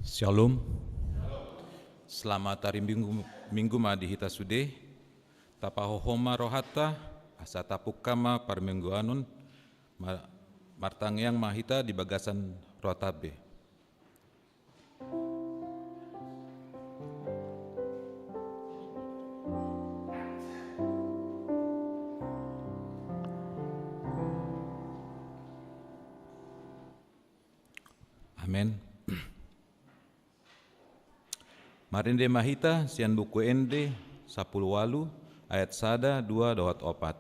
Shalom. Selamat hari Minggu Madihita Sude. Tapahohoma rohata asa tapukama parmingguanun martangyang mahita di bagasan rotabe. Amen. Marinde mahita sian buku ende 10 walu ayat 1-2-4.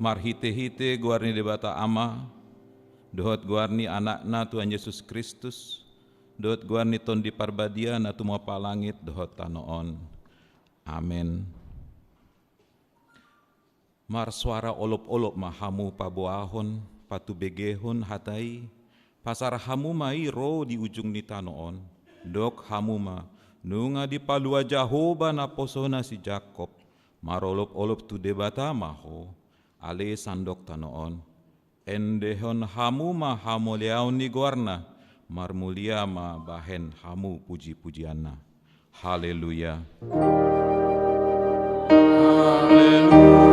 Marhite-hite guarni debata ama, dohot guarni anakna Tuhan Yesus Kristus, dohot guarni ton di parbadia na tumua palangit dohot tanoon. Amen. Mar suara olop-olop mahamu pabuahon, patu begehon hatai, pasar hamu mai ro di ujung ni tanoon, dok hamu ma, nunga di palua Jahoba na posona si Jakob, marolop-olop tu debata maho, ale sandok tanoon, endehon hamu ma hamoleaun ni guarna, marmulia ma bahen hamu puji-pujianna. Haleluya. Haleluya.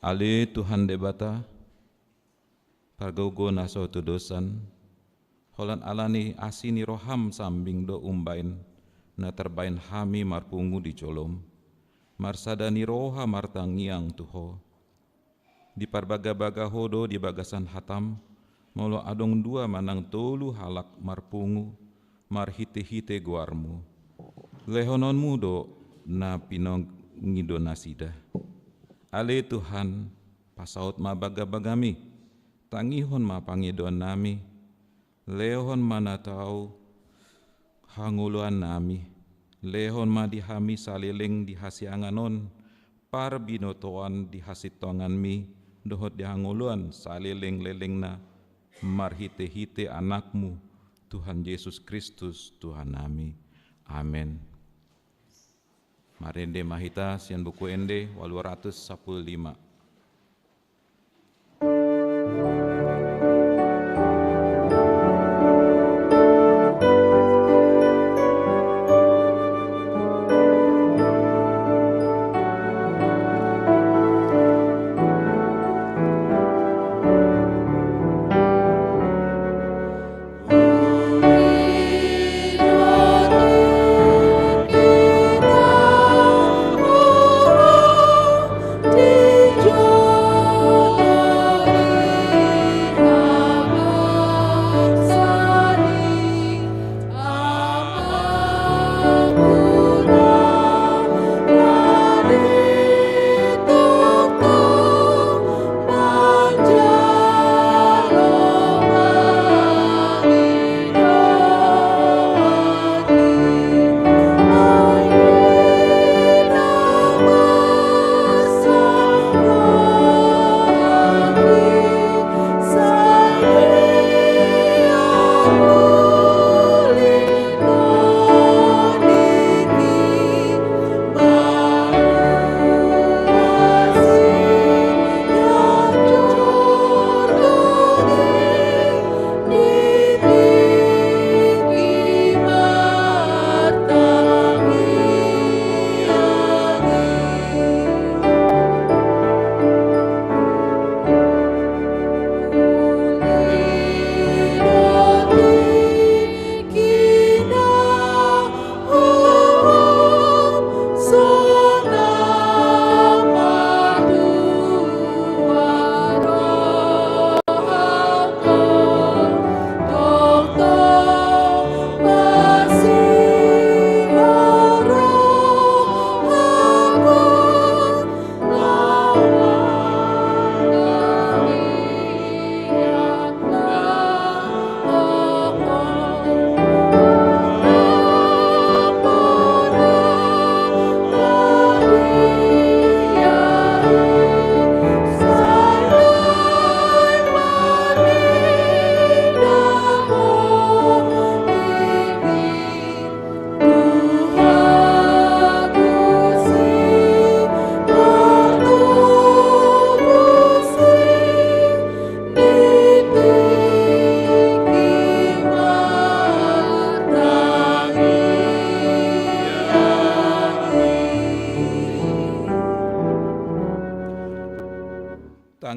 Ale Tuhan debata, pargogo naso tu dosan, holan alani asini roham sambing do umbain, na terbain hami marpungu di colom, marsadani roha martangiang tuho, di parbaga-baga hodo di bagasan hatam, molo adong dua manang tolu halak marpungu, marhite-hite guarmu, lehononmu do na pinong ngido nasida. Ale Tuhan, pasaut ma baga-bagami, tangihon ma pangidon nami, lehon mana tau hanguluan nami, lehon ma dihami saliling dihasianganon, par binotoan dihasitongan mi, dohot dihanguluan saliling-leling na, marhite-hite anakmu, Tuhan Yesus Kristus, Tuhan nami. Amen. Marende mahita sian buku ende 815.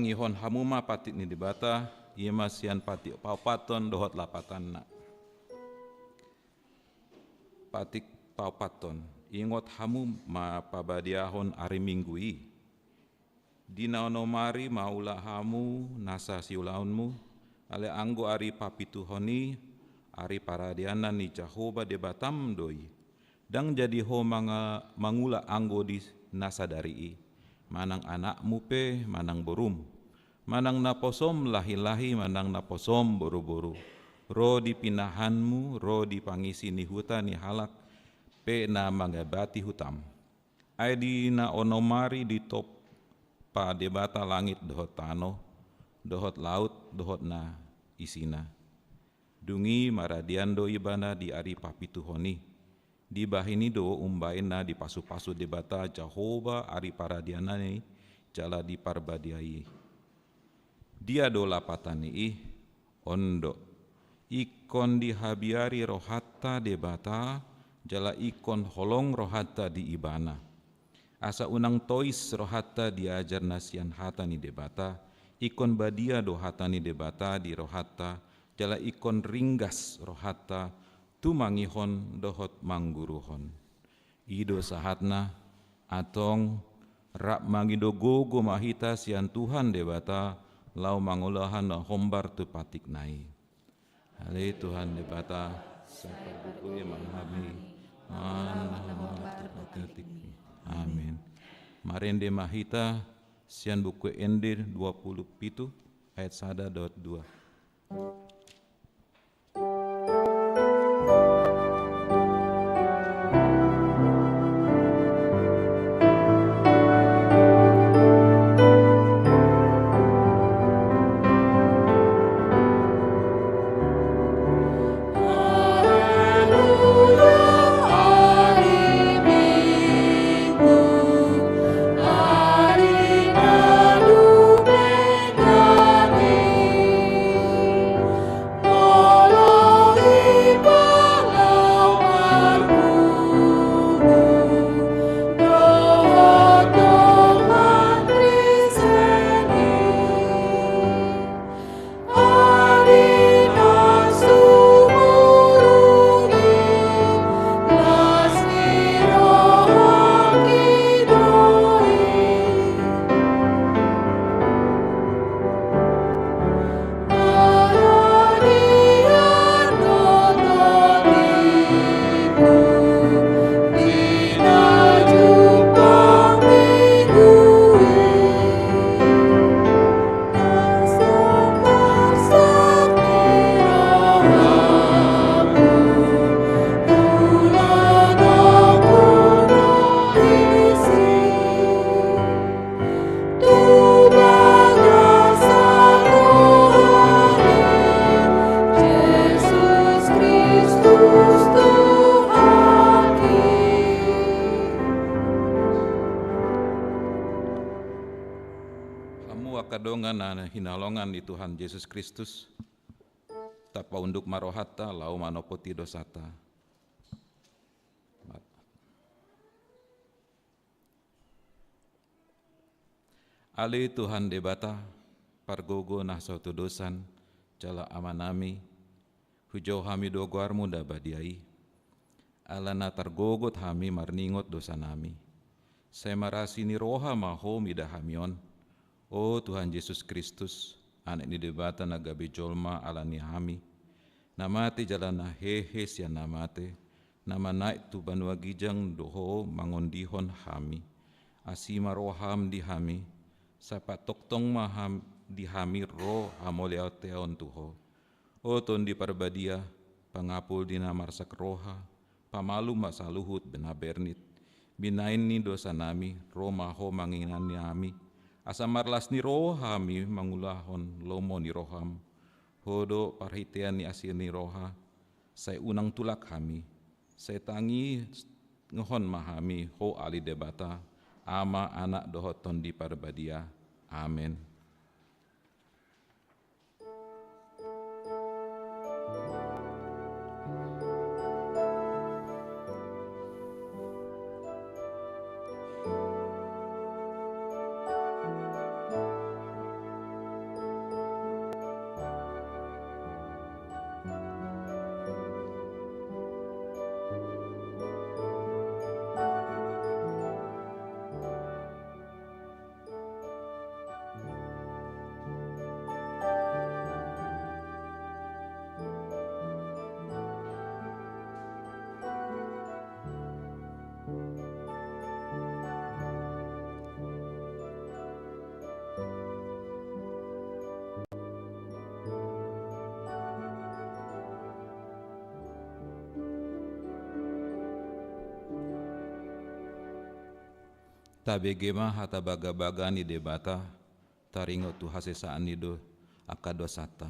mangihon hamuma patik ni debata, yema sian patik paupaton dohot lapatan na. Patik paupaton, ingot hamu ma pabadiahon ari minggui. Dina onomari maula hamu nasa siulaunmu, ale anggo ari papituhoni, ari paradiana ni Jahoba debatam doi. Dang jadi ho mangula anggo di nasa dari manang anakmu pe manang borum, manang naposom lahi-lahi manang naposom boru-boru, ro di pinahanmu ro di pangisi ni huta ni halak pe na mangabati hutam, ai di na onomari di top pa debata langit dohot tano, dohot laut dohot na isina, dungi maradiando ibana di ari papituhoni. Di bahini do umbaina di pasu-pasu debata Jahoba ari paradianani jala di parbadiai. Dia do lapatani ondo ikon di habiari rohatta debata jala ikon holong rohatta di ibana. Asa unang tois rohatta diajar nasian hata ni debata, ikon badia do hata ni debata di rohatta jala ikon ringgas rohatta tu mangihon dohot mangguruhon. Ido sahatna atong rak mangido gogo mahita sian Tuhan debata lau mangulahan na hombar tu patik nai. Hale Tuhan debata sapa buku manghami mana hombar tu patik. Amin. Marende mahita sian buku Ende 27 ayat 1.2. Kadongan na hinalongan di Tuhan Yesus Kristus tapa unduk marohata lau manopoti dosata. Ali Tuhan debata pargogo nah suatu dosan jala amanami hujau hami doguarmu dabadiai alana targogot hami marningot dosa nami saya marasi ni roha maho midahamion. Oh Tuhan Yesus Kristus, anak ni debata nagabe jolma alani hami, namate jalana hehe sian namate, nama naik tu banua gijang doho mangondihon hami, asima roham di hami, sapa toktong maham di hami roh amoliau teon tuho. Oh ton di parbadia, pangapul di namarsak roha, pamalu masaluhut benabernit, binain ni dosa nami, roh maho manginani nami, asa marlas ni rohami mangulahon lomo ni roham hodo parhitean ni asin ni roha saya unang tulak kami saya tangi ngehon mahami ho ali debata ama anak dohoton di parbadia amin. Tabegema hata baga-baga ni debata taringo tu hasesaan nido akadosata.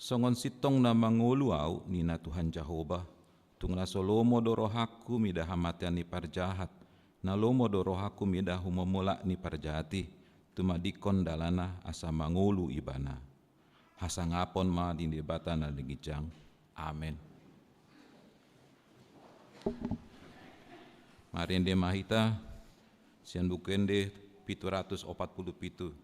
Songon sitong na mangulu au ni na Tuhan Jehovah tung na solomo do rohaku mida hamatian ni parjahat na lomo do rohaku mida humomula ni parjahati tumadikon dalana asa mangulu ibana. Hasangapon ma di debata na legijang. Amen. Marinde mahita sian bukende 747.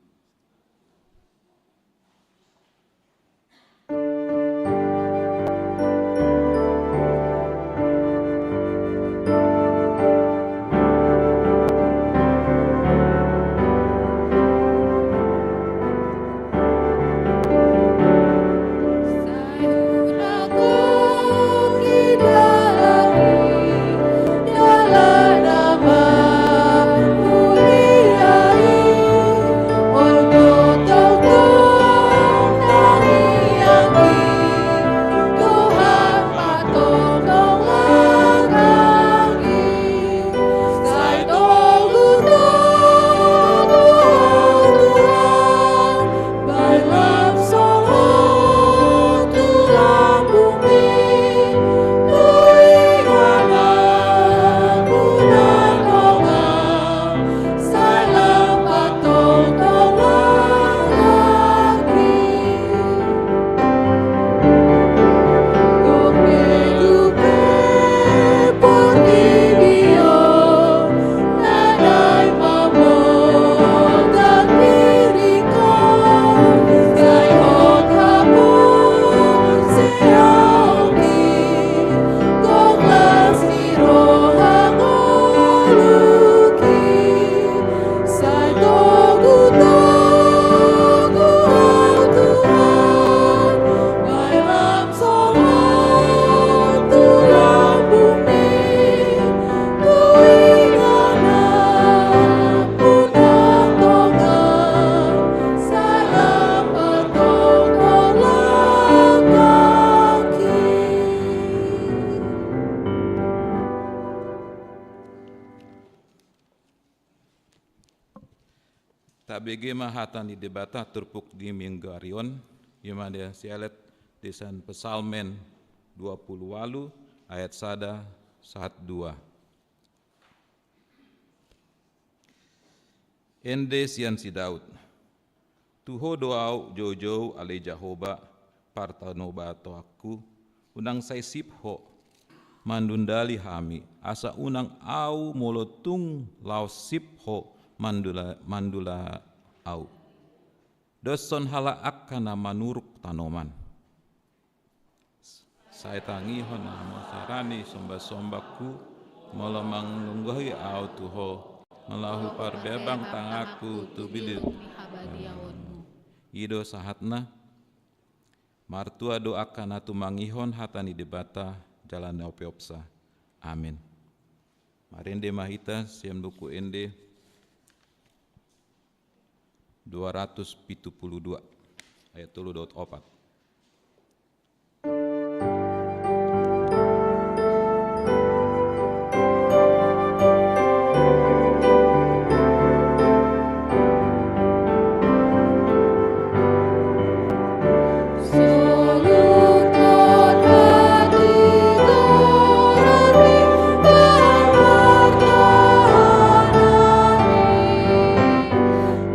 Tabegema hata ni debata turpuk di minggarion yamada sialet desan pesalmen 28 ayat 1-2. Ende sian si Daud. Tuho doau jojo ale Jehovah partanoba to aku unang say sipho mandundali hami asa unang au molotung lau sipho mandula au. Doson hala akkana manuruk tanoman. Saya tangihon nama sarani somba-sombaku melemang nunggahi au tuho melahu parbebang tangaku tu bilir. Ido sahatna martua doakan atu mangihon hatani debata jalan opeopsa. Amin. Marende mahita siam buku ende 272 ayat 3.4.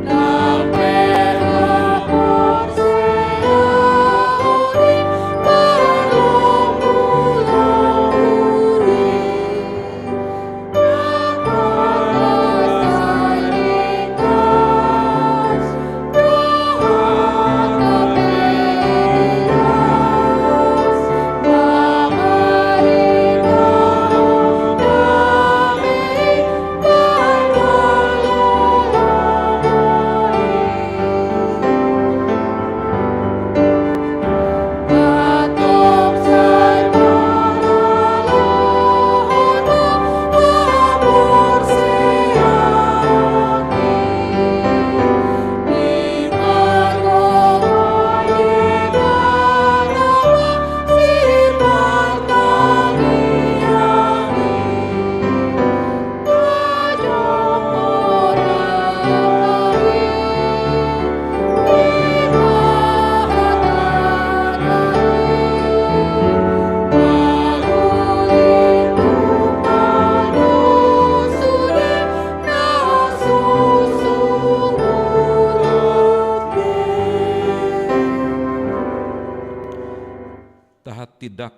Nampeha por sea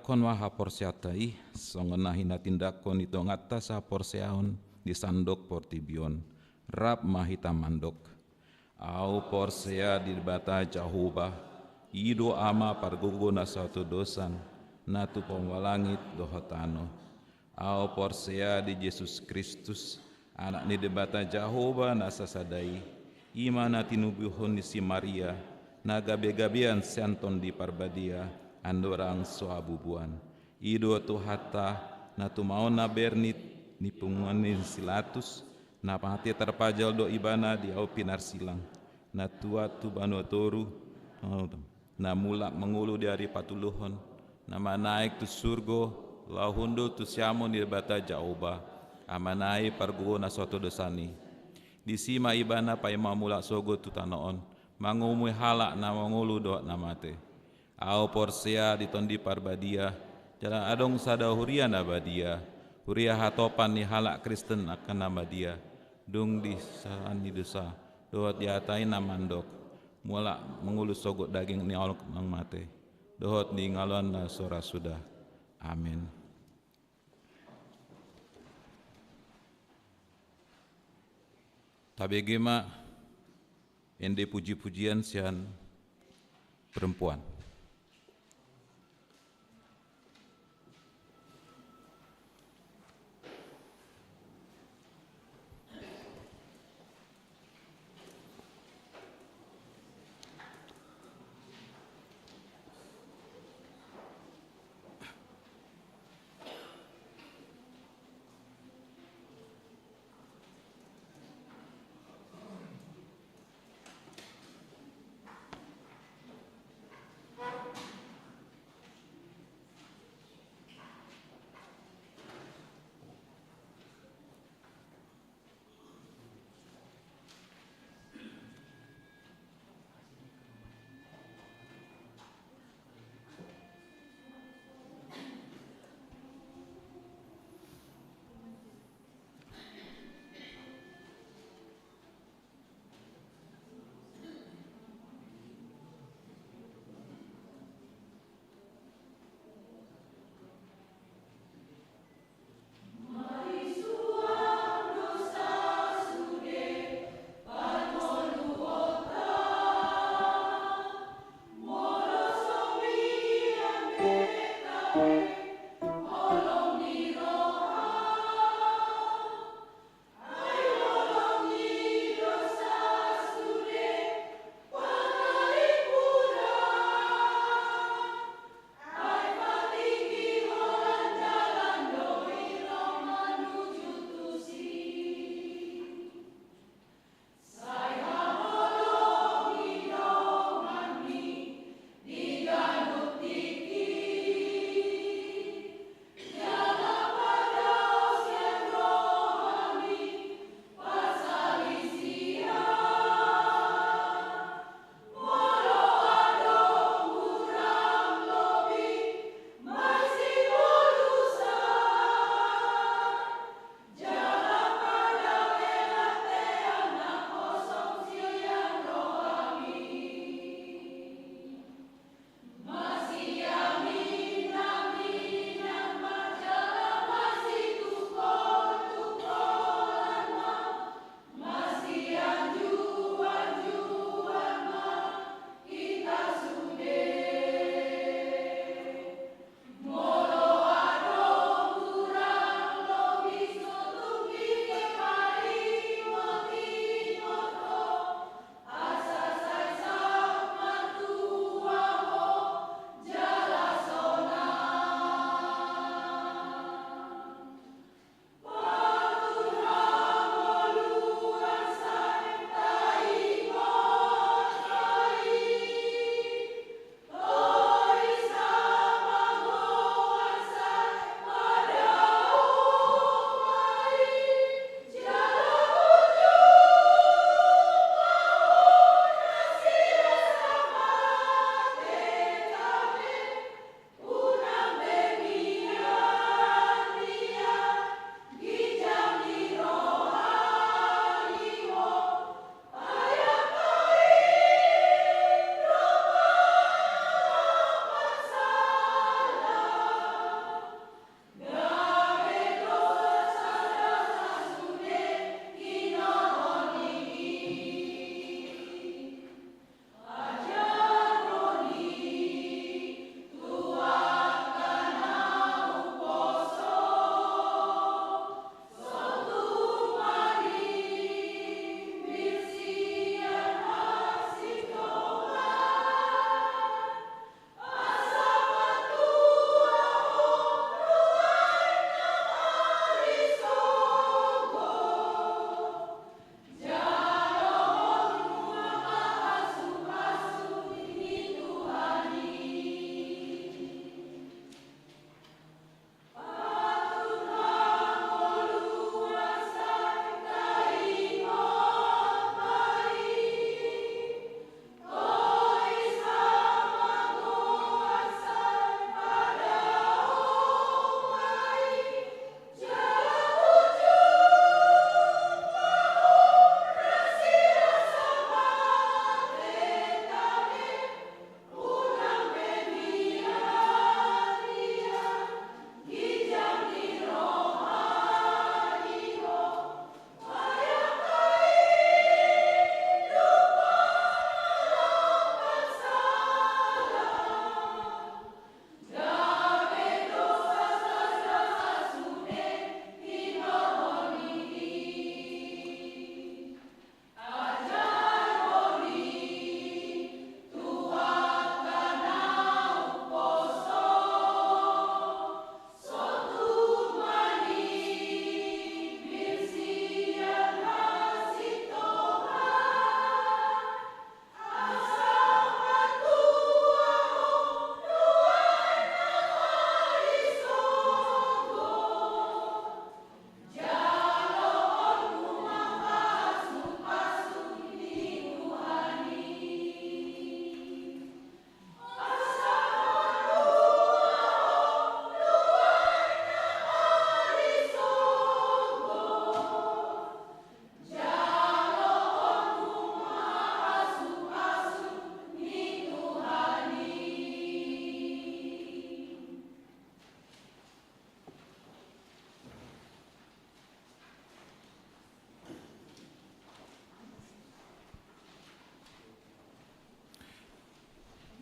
tindakon waha porsiatai songena hina tindakon itu ngata sa porseaon di sandok portibion rap mahita mandok au porsea di bata Jehovah ido ama pargugo na suatu dosan natu pemwalangit dohotano au porsea di Yesus Kristus anak ni debata Jehovah na sasadai imana tinubuhon di si Maria na gabe-gabean senton di parbadia andorang soabubuan ido tu hatta na tu mau na bernit ni punguanin silatus na pahati terpajal do ibana di au pinar silang na tua tu banu toru na mulak mengulu dari patuluhon na manaik tu surgo lahundo tu siamon di bata Jehovah amanai parguo na suatu dosani di sima ibana pai mamulak sogo tu tanoon mangumui halak na mangulu do namate au porsea ditondi parbadia jalan adong sada huria na badia huria hatopan ni halak Kristen akan nama dia dung di sani dosa dohot diatai namandok mulak mengulu sogo daging ni olok nang mate dohot di ngalon na sora sudah amin. Tabegema ende puji-pujian sian perempuan.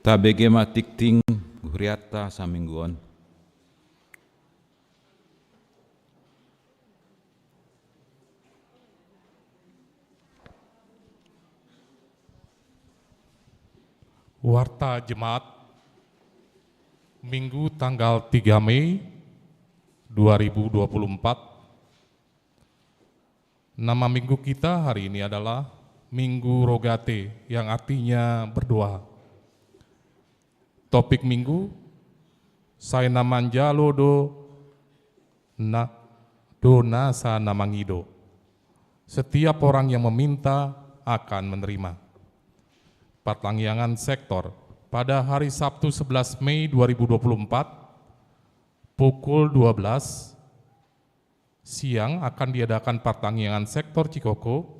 Tabege matikting guriata samingguan. Warta Jemaat Minggu tanggal 3 Mei 2024. Nama minggu kita hari ini adalah Minggu Rogate yang artinya berdoa. Topik minggu, saya namanjalo do nasa namangido. Setiap orang yang meminta akan menerima. Pertangyangan sektor pada hari Sabtu 11 Mei 2024 pukul 12 siang akan diadakan pertangyangan sektor Cikoko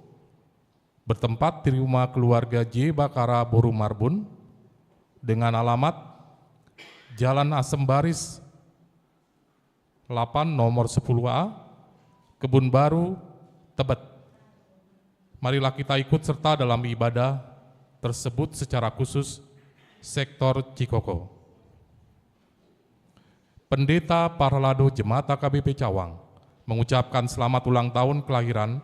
bertempat di rumah keluarga J. Bakara Boru Marbun dengan alamat Jalan Asem Baris 8 nomor 10A Kebun Baru, Tebet. Marilah kita ikut serta dalam ibadah tersebut secara khusus sektor Cikoko. Pendeta Parlado Jemaat AKBP Cawang mengucapkan selamat ulang tahun kelahiran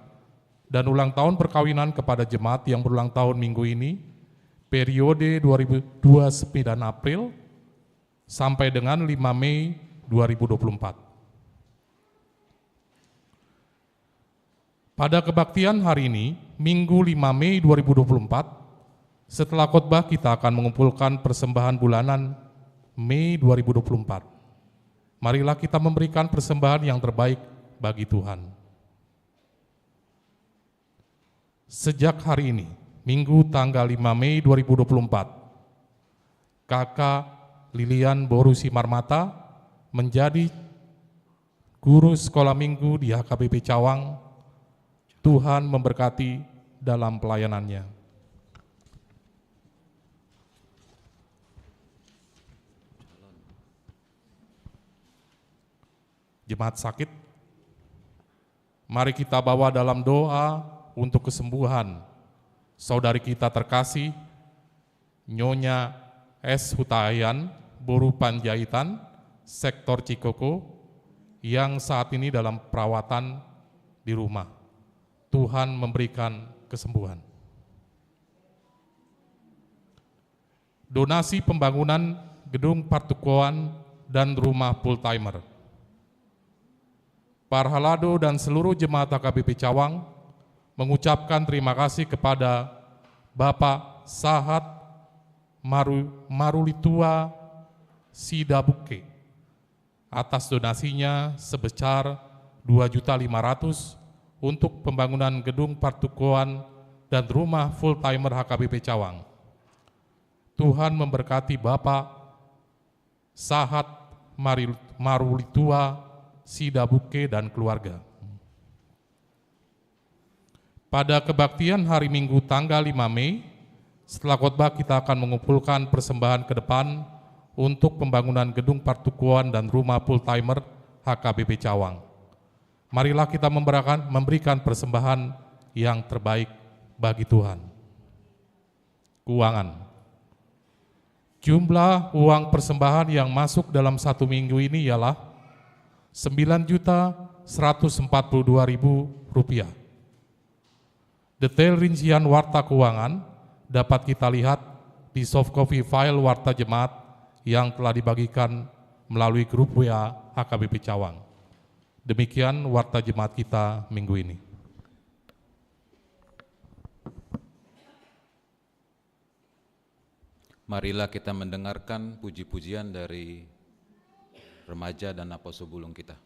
dan ulang tahun perkawinan kepada jemaat yang berulang tahun minggu ini, periode 29 April sampai dengan 5 Mei 2024. Pada kebaktian hari ini, Minggu 5 Mei 2024, setelah khotbah kita akan mengumpulkan persembahan bulanan Mei 2024. Marilah kita memberikan persembahan yang terbaik bagi Tuhan. Sejak hari ini, Minggu tanggal 5 Mei 2024, Kakak Lilian Boru Simarmata menjadi guru sekolah minggu di HKBP Cawang. Tuhan memberkati dalam pelayanannya. Jemaat sakit, mari kita bawa dalam doa untuk kesembuhan saudari kita terkasih, Nyonya S. Hutayan, Boru Panjaitan, sektor Cikoko, yang saat ini dalam perawatan di rumah. Tuhan memberikan kesembuhan. Donasi pembangunan gedung partukoan dan rumah full timer. Parhalado dan seluruh jemaat AKBP Cawang mengucapkan terima kasih kepada Bapak Sahat Marulitua Sidabuke atas donasinya sebesar 2.500.000 untuk pembangunan gedung partukoan dan rumah full timer HKBP Cawang. Tuhan memberkati Bapak Sahat Marulitua Sidabuke dan keluarga. Pada kebaktian hari Minggu tanggal 5 Mei, setelah khotbah kita akan mengumpulkan persembahan ke depan untuk pembangunan gedung partukoan dan rumah full timer HKBP Cawang. Marilah kita memberikan persembahan yang terbaik bagi Tuhan. Keuangan. Jumlah uang persembahan yang masuk dalam satu minggu ini ialah Rp9.142.000. Detail rincian warta keuangan dapat kita lihat di soft copy file warta jemaat yang telah dibagikan melalui grup WA HKBP Cawang. Demikian warta jemaat kita minggu ini. Marilah kita mendengarkan puji-pujian dari remaja dan apostle bulung kita.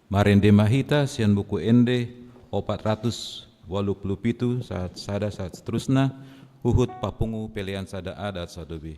Marende mahita sian buku ende 487 saat sada saat seterusnya uhut papungu pilihan sada adat sadobe.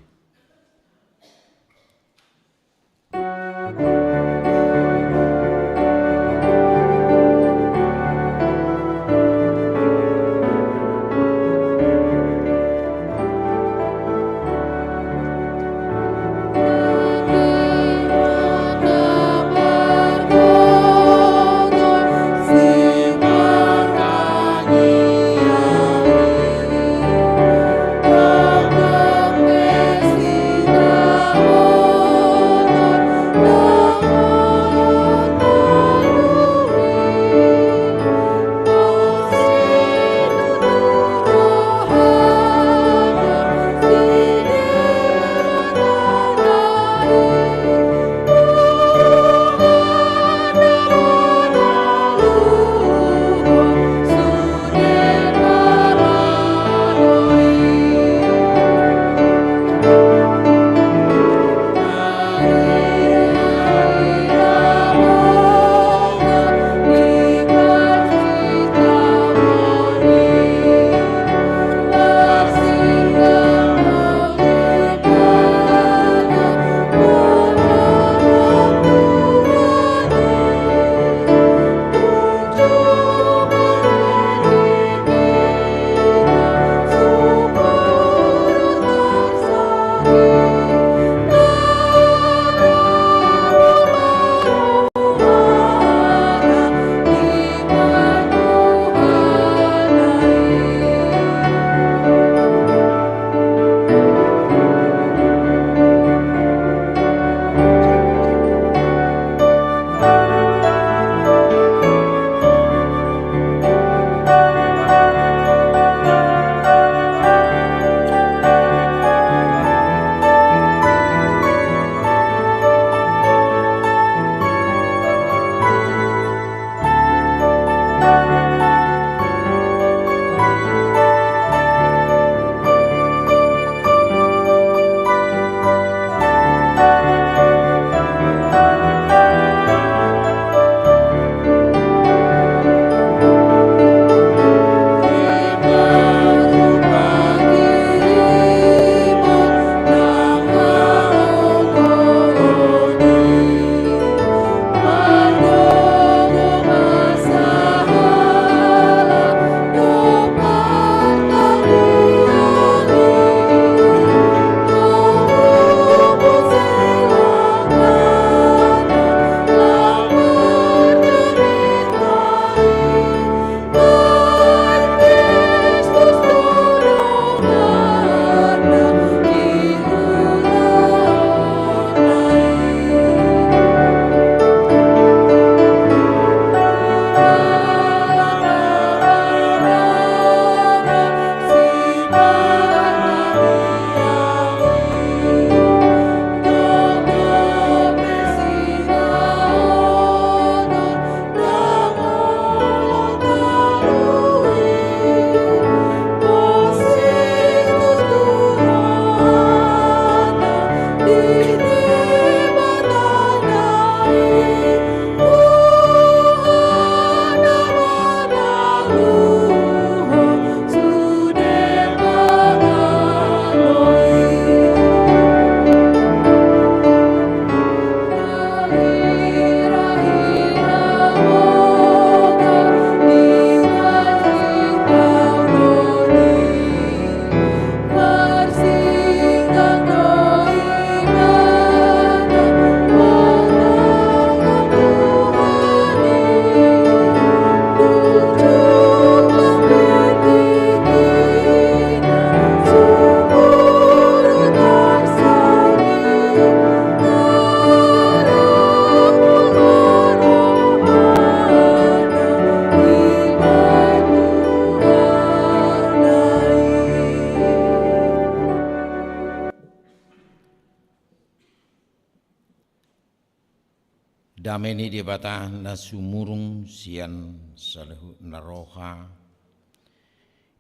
Dameni di bata nasumurung sian salehu naroha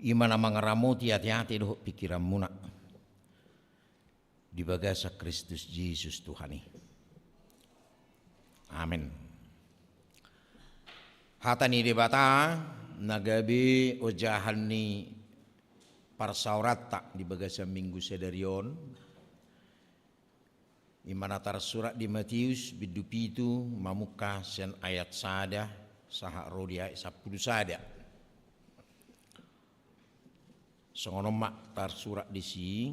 imana mangaramu hati-hati doh pikiran muna di bagasa Kristus Yesus Tuhani. Amin. Hatani debata nagabe ojahan ni parsaurata di bagasan minggu sedarion. Imana tar surat di Matius bidupitu mamuka sen ayat sada saha rodia 10 sada. Songono mak tar surat di sing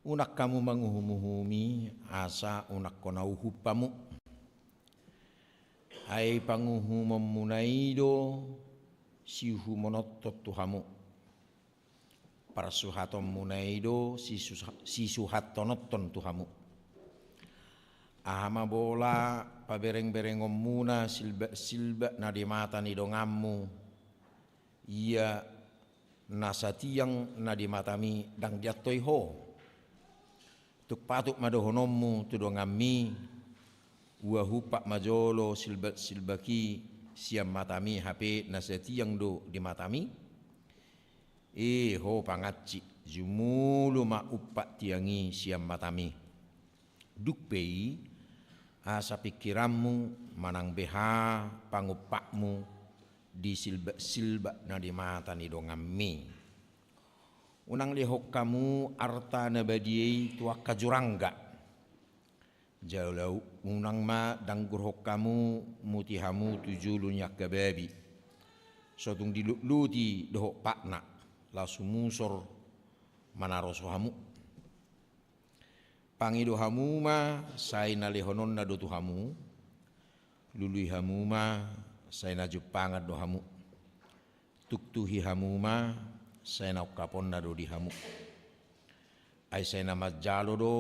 unak kamu manguhumuhumi asa unak konau hupamu ai panguhu memunaido sihu monotot tuhamu para suhatom munaido si suhatonoton tuhamu ahama bola pabereng-bereng muna silba nadimata ni dongammu ia nasatiang nadimatami dang jatoi ho tuk patuk madohonommu tu dongammi wahupak majolo silbaki siam matami HP nasatiang do di matami ho pangaci jumulu ma upak tiangi siam matami dukpei asa pikiranmu manang beha pangupakmu di silba na di mata ni dongammi unang lihok kamu arta nabadiei tua kajurangga jaulau unang ma danggur kamu mutihamu tujulunya gababi sotung diluti dohok pakna lasu musor manarosohamu pangidohamu ma saina lehonon na dotuhamu luluihamu ma saina jupangat dohamu tuktuhihamu ma saina ukapon na dodihamu ai saina majalo do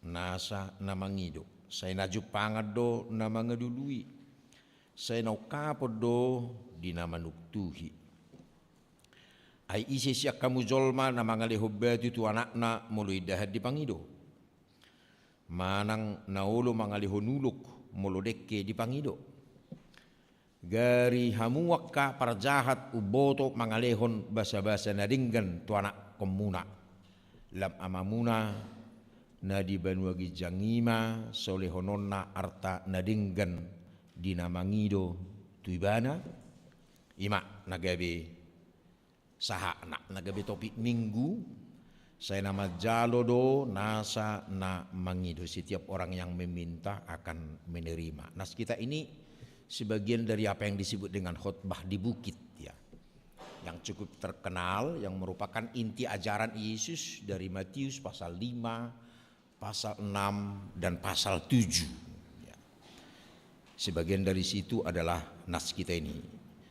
nasa namangido saya naju pangat do namangedului saya naukapod do di nama nuktuhi ai isi siak kamu jolma namangale hobbatu tu anakna mului dahat di pangido manang naolo mangaliho nuluk molo dekke di pangido gari hamuakka para jahat uboto mangalehon basa-basa nadinggan tu anak komuna lam amamuna nadi banuagi jangima solehononna arta nadinggan dinamangido tuibana ima nagabe saha nagabe topik minggu saya nama jalodo nasa na mangido setiap orang yang meminta akan menerima. Nas kita ini sebagian dari apa yang disebut dengan khotbah di bukit ya yang cukup terkenal yang merupakan inti ajaran Yesus dari Matius pasal 5 pasal 6 dan pasal 7 ya. Sebagian dari situ adalah nas kita ini.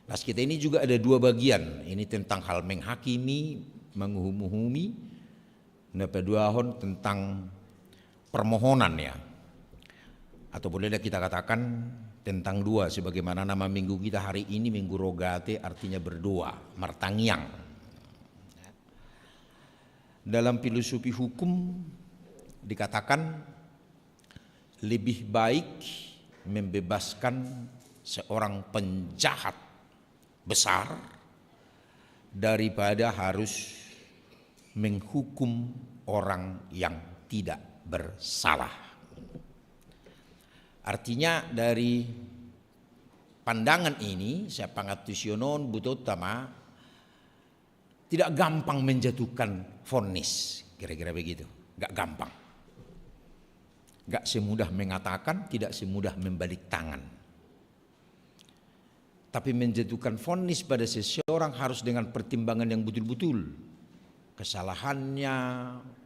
Nas kita ini juga ada 2 bagian. Ini tentang hal menghakimi, menguhumi, napaduahon tentang permohonan ya. Atau boleh kita katakan tentang 2 sebagaimana nama minggu kita hari ini minggu rogate artinya berdoa, martangiang. Dalam filosofi hukum dikatakan lebih baik membebaskan seorang penjahat besar daripada harus menghukum orang yang tidak bersalah. Artinya dari pandangan ini saya pangatusionon bututama tidak gampang menjatuhkan vonis, kira-kira begitu, gak gampang. Gak semudah mengatakan, tidak semudah membalik tangan. Tapi menjatuhkan vonis pada seseorang harus dengan pertimbangan yang betul-betul. Kesalahannya,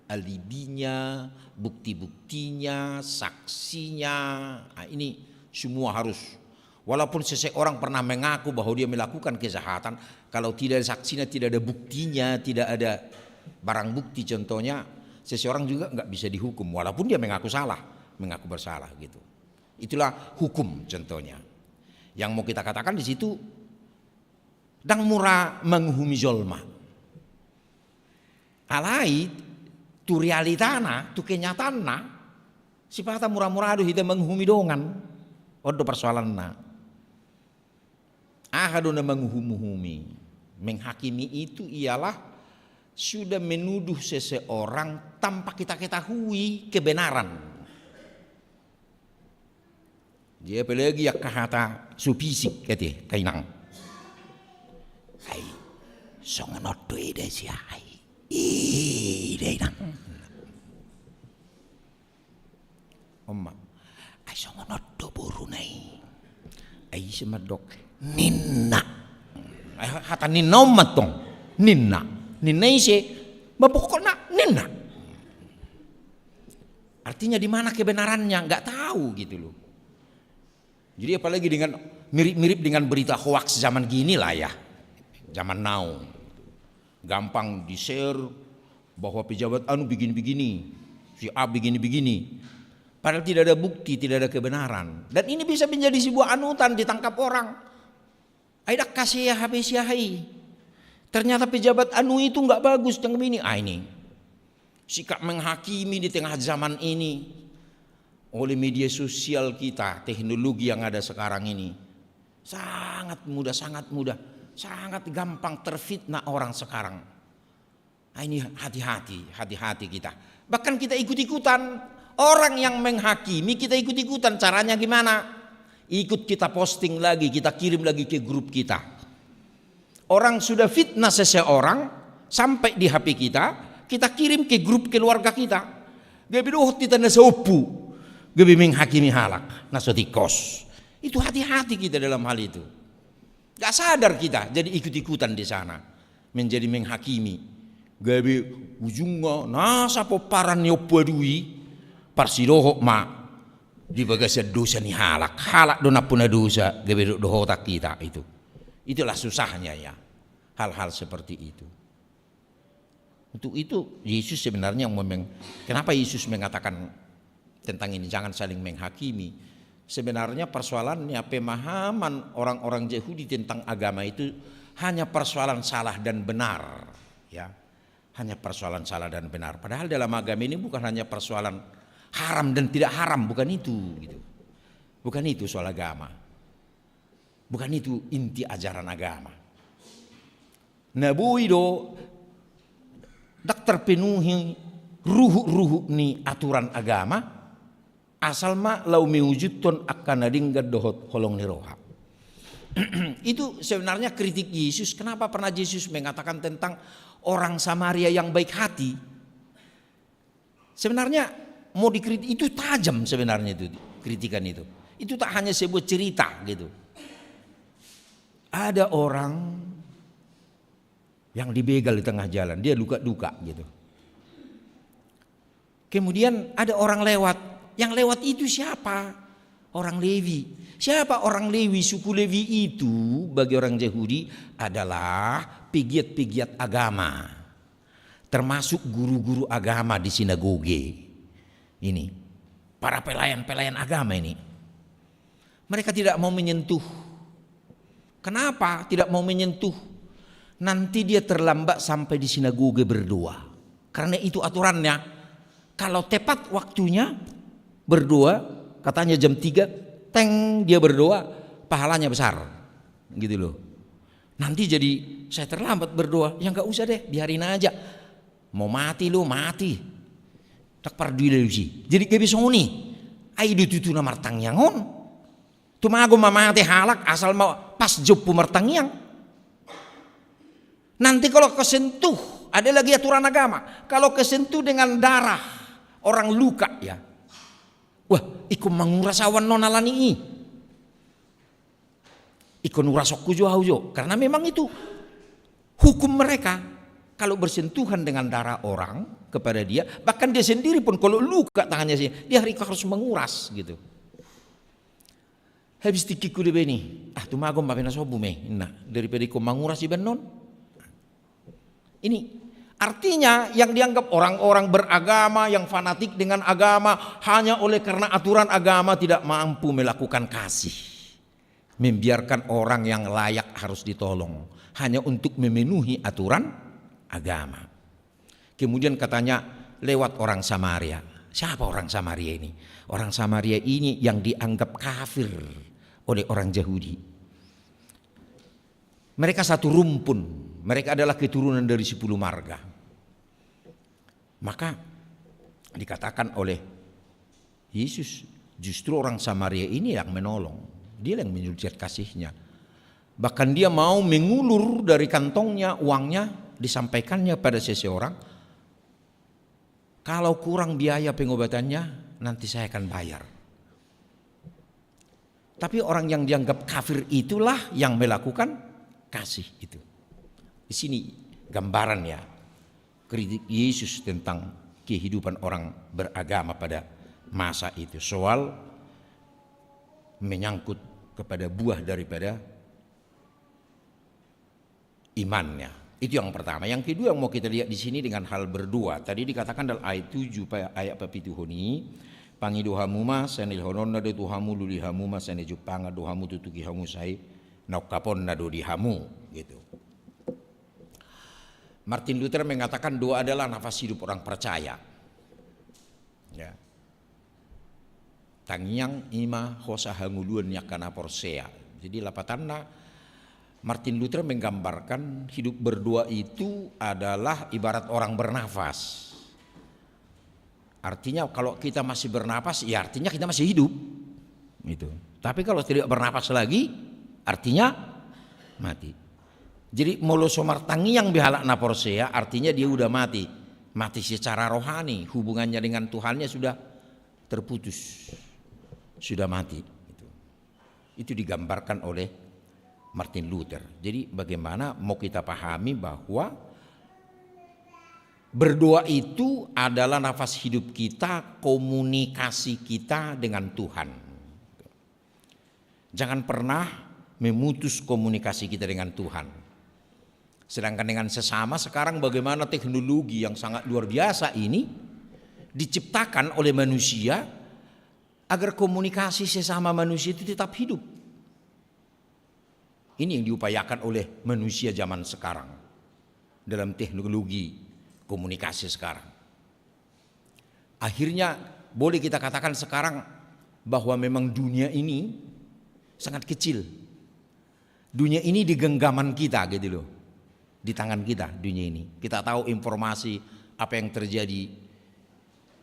alibinya, bukti-buktinya, saksinya. Nah, ini semua harus. Walaupun seseorang pernah mengaku bahwa dia melakukan kejahatan, kalau tidak ada saksinya, tidak ada buktinya, tidak ada barang bukti contohnya, seseorang juga nggak bisa dihukum walaupun dia mengaku salah, mengaku bersalah gitu. Itulah hukum contohnya. Yang mau kita katakan di situ dang murah menghumi jolma. Alai tu realitana, tu kenyataanna sifata murah-murah aduh kita menghumi dongan. Odo persoalanna. Ahaduna menghumi. Menghakimi itu ialah sudah menuduh seseorang tanpa kita ketahui kebenaran. Dia apalagi ya kahata supisik kete kainang. Hai songonot doe dai sia hai. Dai nang. Omma. Ai songonot do buru nai. Ai semadok ninna. Ai hata ninna ommat tong. Ninna. Ninna ise mapokokna ninna. Artinya di mana kebenarannya nggak tahu gitu loh. Jadi apalagi dengan mirip-mirip dengan berita hoax zaman gini lah ya, zaman now, gampang di-share bahwa pejabat anu begini-begini, si A begini-begini, padahal tidak ada bukti, tidak ada kebenaran, dan ini bisa menjadi sebuah anutan ditangkap orang. Aida kasih ya habis ya hai, ternyata pejabat anu itu nggak bagus yang begini, ini sikap menghakimi di tengah zaman ini. Oleh media sosial kita, teknologi yang ada sekarang ini sangat mudah, sangat gampang terfitnah orang sekarang. Nah, ini hati-hati kita. Bahkan kita ikut-ikutan orang yang menghakimi, kita ikut-ikutan. Caranya gimana? Ikut kita posting lagi, kita kirim lagi ke grup kita. Orang sudah fitnah seseorang sampai di HP kita kirim ke grup keluarga kita. Dia bilang kita nasa opu. Gabi menghakimi halak, nasotikos. Itu hati-hati kita dalam hal itu. Gak sadar kita jadi ikut-ikutan di sana, menjadi menghakimi. Gabi ujungnya nasa poparan nyopadui parsidoho ma di bagasa dosa ni halak dona puna dosa gabi dohotak kita itu. Itulah susahnya ya hal-hal seperti itu. Untuk itu Yesus sebenarnya kenapa Yesus mengatakan tentang ini jangan saling menghakimi. Sebenarnya persoalannya pemahaman orang-orang Yahudi tentang agama itu hanya persoalan salah dan benar, ya. Hanya persoalan salah dan benar. Padahal dalam agama ini bukan hanya persoalan haram dan tidak haram, bukan itu gitu. Bukan itu soal agama. Bukan itu inti ajaran agama. Nabuido dak terpenuhi ruhu-ruhu ni aturan agama. Asal ma lau mewujudkan akan adingga dohot holong niroha. Itu sebenarnya kritik Yesus. Kenapa pernah Yesus mengatakan tentang orang Samaria yang baik hati? Sebenarnya mau dikritik itu tajam sebenarnya itu kritikan itu. Itu tak hanya sebuah cerita gitu. Ada orang yang dibegal di tengah jalan, dia luka-duka gitu. Kemudian ada orang lewat. Yang lewat itu siapa? Orang Lewi. Siapa orang Lewi? Suku Lewi itu bagi orang Yahudi adalah pegiat-pegiat agama. Termasuk guru-guru agama di sinagoge. Ini. Para pelayan-pelayan agama ini. Mereka tidak mau menyentuh. Kenapa tidak mau menyentuh? Nanti dia terlambat sampai di sinagoge berdoa. Karena itu aturannya. Kalau tepat waktunya berdoa, katanya jam 3, dia berdoa, pahalanya besar, gitu loh. Nanti jadi saya terlambat berdoa, ya nggak usah deh, biarin aja. Mau mati lo mati, tak pardui sih. Jadi gak bisa nih, aidu tutu na martang yangon, tumago mamati halak asal mau pas jopu martang yang. Nanti kalau kesentuh, ada lagi aturan agama, kalau kesentuh dengan darah orang luka ya. Wah, ikut menguras awan nonalani. Ikut nurasokku jo. Karena memang itu hukum mereka. Kalau bersentuhan dengan darah orang kepada dia, bahkan dia sendiri pun kalau luka tangannya sih, dia harus menguras gitu. Habis tikiku di beni, tumago mbak sobu me. Nah, daripada ikut menguras iban non. Ini artinya yang dianggap orang-orang beragama yang fanatik dengan agama hanya oleh karena aturan agama tidak mampu melakukan kasih. Membiarkan orang yang layak harus ditolong hanya untuk memenuhi aturan agama. Kemudian katanya lewat orang Samaria. Siapa orang Samaria ini? Orang Samaria ini yang dianggap kafir oleh orang Yahudi. Mereka satu rumpun. Mereka adalah keturunan dari 10 marga. Maka dikatakan oleh Yesus, Justru orang Samaria ini yang menolong, dia yang menyujud kasihnya. Bahkan dia mau mengulur dari kantongnya uangnya, disampaikannya pada seseorang. Kalau kurang biaya pengobatannya, nanti saya akan bayar. Tapi orang yang dianggap kafir itulah yang melakukan kasih itu. Di sini gambarannya kritik Yesus tentang kehidupan orang beragama pada masa itu. Soal menyangkut kepada buah daripada imannya. Itu yang pertama. Yang kedua yang mau kita lihat di sini dengan hal berdua. Tadi dikatakan dalam ayat 7 ayat papituhoni, pangi dohamu ma sanil honon nado tuhamu luli hamu ma sanil jupanga dohamu tutuki hamu sai naukapon nado dihamu gitu. Martin Luther mengatakan doa adalah nafas hidup orang percaya. Ya. Tangyang ima hosa hanguluan yakana porsea. Jadi lapatanna Martin Luther menggambarkan hidup berdoa itu adalah ibarat orang bernafas. Artinya kalau kita masih bernafas, ya artinya kita masih hidup. Gitu. Tapi kalau tidak bernafas lagi, artinya mati. Jadi molosomar tangyang bihalak naporsea, artinya dia udah mati. Mati secara rohani, hubungannya dengan Tuhannya sudah terputus. Sudah mati. Itu digambarkan oleh Martin Luther. Jadi bagaimana mau kita pahami bahwa berdoa itu adalah nafas hidup kita, komunikasi kita dengan Tuhan. Jangan pernah memutus komunikasi kita dengan Tuhan. Sedangkan dengan sesama sekarang bagaimana teknologi yang sangat luar biasa ini diciptakan oleh manusia agar komunikasi sesama manusia itu tetap hidup. Ini yang diupayakan oleh manusia zaman sekarang dalam teknologi komunikasi sekarang. Akhirnya boleh kita katakan sekarang bahwa memang dunia ini sangat kecil. Dunia ini di genggaman kita gitu loh. Di tangan kita dunia ini. Kita tahu informasi apa yang terjadi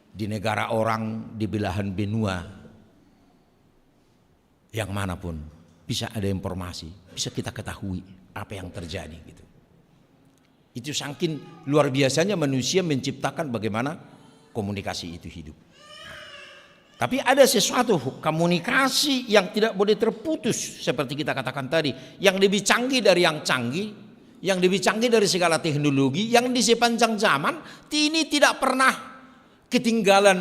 di negara orang, di belahan benua yang manapun. Bisa ada informasi, bisa kita ketahui apa yang terjadi gitu. Itu saking luar biasanya manusia menciptakan bagaimana komunikasi itu hidup. Tapi ada sesuatu komunikasi yang tidak boleh terputus seperti kita katakan tadi, yang lebih canggih dari yang canggih, yang lebih canggih dari segala teknologi, yang di sepanjang zaman ini tidak pernah ketinggalan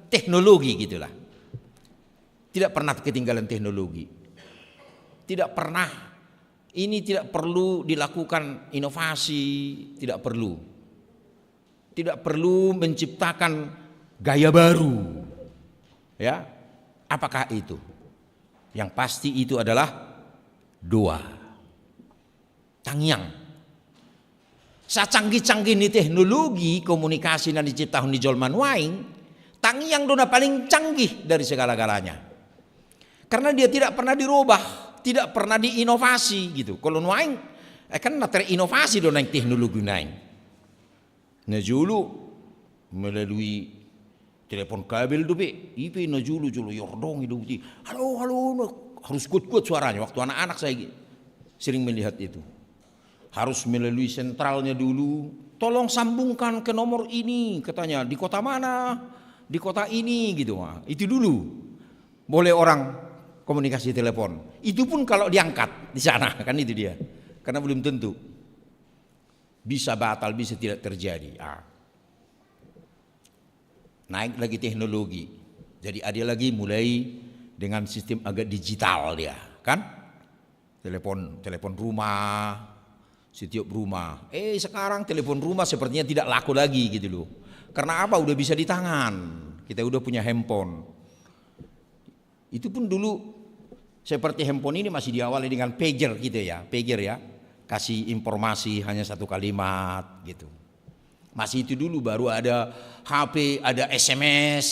teknologi gitulah. Tidak pernah ketinggalan teknologi. Tidak pernah, ini tidak perlu dilakukan inovasi, tidak perlu. Tidak perlu menciptakan gaya baru. Ya, apakah itu? Yang pasti itu adalah doa. Tangyang. Sacanggih-canggih ini teknologi komunikasi yang diciptakan di zaman waing, tangyang dona paling canggih dari segala-galanya. Karena dia tidak pernah dirubah. Tidak pernah diinovasi gitu. Kalau nuaing kan terinovasi dong naik teknologi naik. Nah dulu melalui telepon kabel tuh be, IP nah dulu yordong itu ti. Halo harus kuat suaranya. Waktu anak-anak saya sering melihat itu. Harus melalui sentralnya dulu. Tolong sambungkan ke nomor ini katanya di kota mana? Di kota ini gitu. Itu dulu. Boleh orang komunikasi telepon. Itu pun kalau diangkat di sana kan itu dia. Karena belum tentu. Bisa batal, bisa tidak terjadi. Naik lagi teknologi. Jadi ada lagi mulai dengan sistem agak digital dia, kan? Telepon rumah, setiap rumah. Sekarang telepon rumah sepertinya tidak laku lagi gitu loh. Karena apa? Udah bisa di tangan. Kita udah punya handphone. Itu pun dulu seperti handphone ini masih diawali dengan pager gitu ya, pager ya, kasih informasi hanya satu kalimat gitu. Masih itu dulu baru ada HP, ada SMS,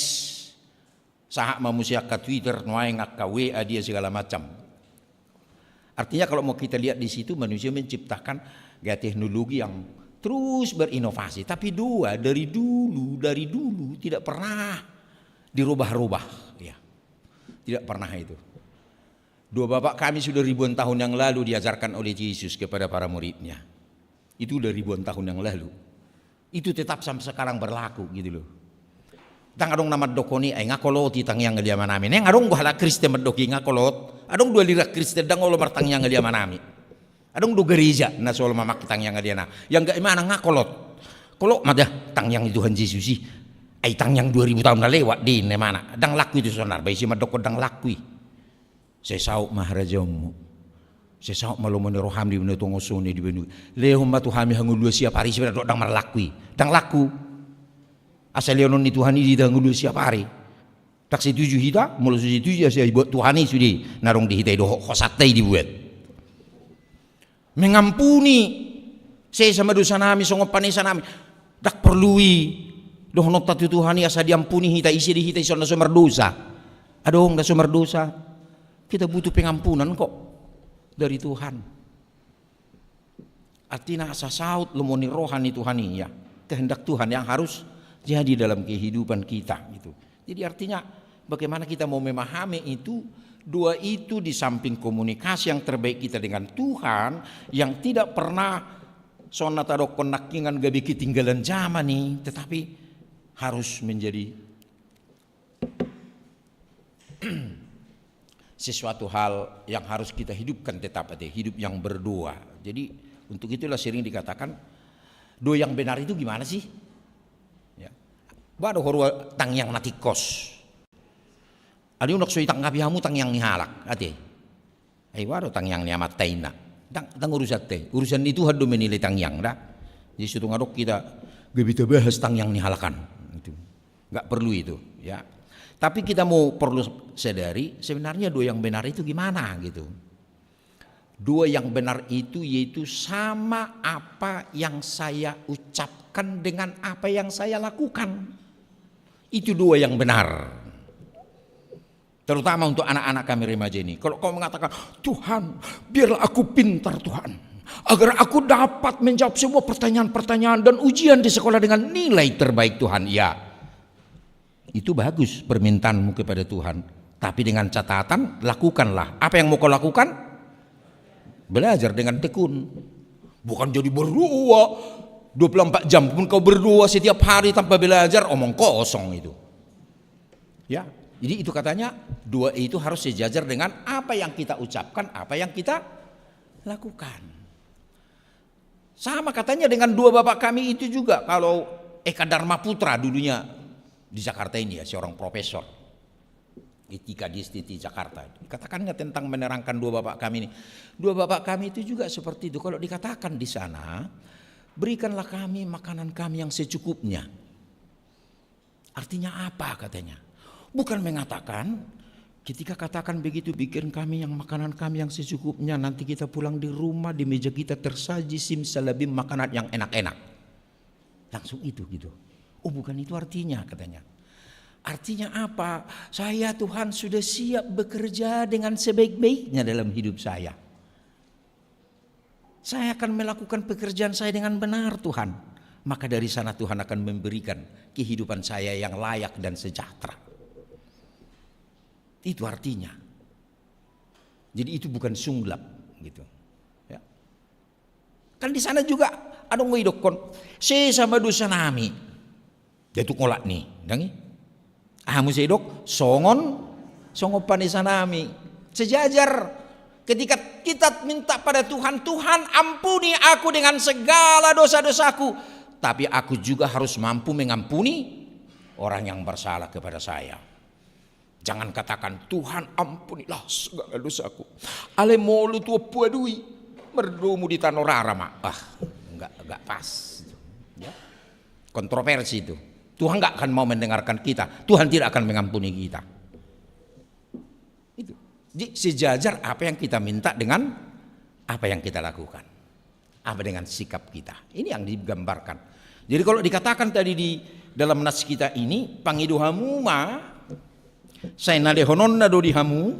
sahak manusia ke Twitter, nuaing ke WA dia segala macam. Artinya kalau mau kita lihat di situ manusia menciptakan gaya teknologi yang terus berinovasi. Tapi dari dulu tidak pernah dirubah-rubah. Ya. Tidak pernah itu. Dua bapak kami sudah ribuan tahun yang lalu diajarkan oleh Yesus kepada para muridnya. Itu udah ribuan tahun yang lalu. Itu tetap sampai sekarang berlaku gitu loh. Tang adong nama dokoni ay ngakolot itang yang ngelia manami. Neng adong gua hala Kristen mendoki ngakolot. Adong dua lira Kristen dang olo martang yang ngelia manami. Adong do gereja na soal mamak tang yang ngelia na. Yang gak mana ngakolot. Kalau madah tang yang Tuhan Yesus sih. Ay tang yang 2000 tahun na lewat di ne mana. Dang laku itu sonar. Bayi si madoko dang lakui. Saya sauk maharajamu. Saya sauk malomone roham di bener tongosone di bener. Lehom batu hami hangun dua siap hari sebenarnya dang malakui. Dang laku. Asal leonon ni Tuhan ini dah ngulu siap hari. Tak setuju hita, mula setuju saya buat Tuhan ini sudah narong di hita doh khosatai dibuat. Mengampuni saya sama dosa nami, songo panesa nami. Tak perlui doh nota Tuhan ini asal diampuni hita isi di hita iso na sumber dosa. Adong na sumber dosa. Kita butuh pengampunan kok dari Tuhan. Artinya asa saut lemoni rohani Tuhan ini ya. Kehendak Tuhan yang harus jadi dalam kehidupan kita gitu. Jadi artinya bagaimana kita mau memahami itu, dua itu di samping komunikasi yang terbaik kita dengan Tuhan yang tidak pernah sonata do konakingan gabi ketinggalan zaman nih, tetapi harus menjadi sesuatu hal yang harus kita hidupkan tetap ada hidup yang berdoa. Jadi untuk itulah sering dikatakan doa yang benar itu gimana sih? Baru horwa tang yang natikos. Adi unak soi tang kapihamu tang yang nihalak, ate. Ay baru tang yang niamat taina. Tang urusan teh. Urusan itu hadu menilai tang yang dah. Jadi suatu ngadok kita gak bisa bahas tang yang nihalakan. Itu nggak perlu itu, ya. Tapi kita mau perlu sadari sebenarnya doa yang benar itu gimana gitu. Doa yang benar itu yaitu sama apa yang saya ucapkan dengan apa yang saya lakukan. Itu doa yang benar. Terutama untuk anak-anak kami remaja ini. Kalau kau mengatakan, Tuhan biarlah aku pintar Tuhan. Agar aku dapat menjawab semua pertanyaan-pertanyaan dan ujian di sekolah dengan nilai terbaik Tuhan. Ya, itu bagus permintaanmu kepada Tuhan. Tapi dengan catatan, lakukanlah. Apa yang mau kau lakukan? Belajar dengan tekun. Bukan jadi berdoa 24 jam pun kau berdoa setiap hari tanpa belajar, omong kosong itu. Ya, jadi itu katanya doa itu harus sejajar dengan apa yang kita ucapkan, apa yang kita lakukan. Sama katanya dengan dua bapak kami itu juga. Kalau Eka Dharma Putra dulunya di Jakarta ini ya, seorang profesor etika di STT Jakarta. Katakan nggak tentang menerangkan dua bapak kami ini. Dua bapak kami itu juga seperti itu. Kalau dikatakan di sana, berikanlah kami makanan kami yang secukupnya. Artinya apa katanya? Bukan mengatakan ketika katakan begitu, bikin kami yang makanan kami yang secukupnya, nanti kita pulang di rumah di meja kita tersaji simsalabim makanan yang enak-enak. Langsung itu gitu. Oh bukan itu artinya katanya. Artinya apa? Saya Tuhan sudah siap bekerja dengan sebaik-baiknya dalam hidup saya. Saya akan melakukan pekerjaan saya dengan benar Tuhan. Maka dari sana Tuhan akan memberikan kehidupan saya yang layak dan sejahtera. Itu artinya. Jadi itu bukan sunglap gitu. Ya. Kan di sana juga ada ngidokon sama dosa nami. Dia tuh ngolak nih, dangi. Amu sedok songon panisa nami. Sejajar ketika kita minta pada Tuhan, Tuhan ampuni aku dengan segala dosa-dosaku, tapi aku juga harus mampu mengampuni orang yang bersalah kepada saya. Jangan katakan Tuhan ampunilah segala dosaku. Ale molu tua puadui merdomu di tanorara mak. Enggak pas. Ya. Kontroversi itu. Tuhan enggak akan mau mendengarkan kita. Tuhan tidak akan mengampuni kita. Itu. Jadi sejajar apa yang kita minta dengan apa yang kita lakukan. Apa dengan sikap kita. Ini yang digambarkan. Jadi kalau dikatakan tadi di dalam nas kita ini, pangiduhamu ma sayna dehonon na do dihamu,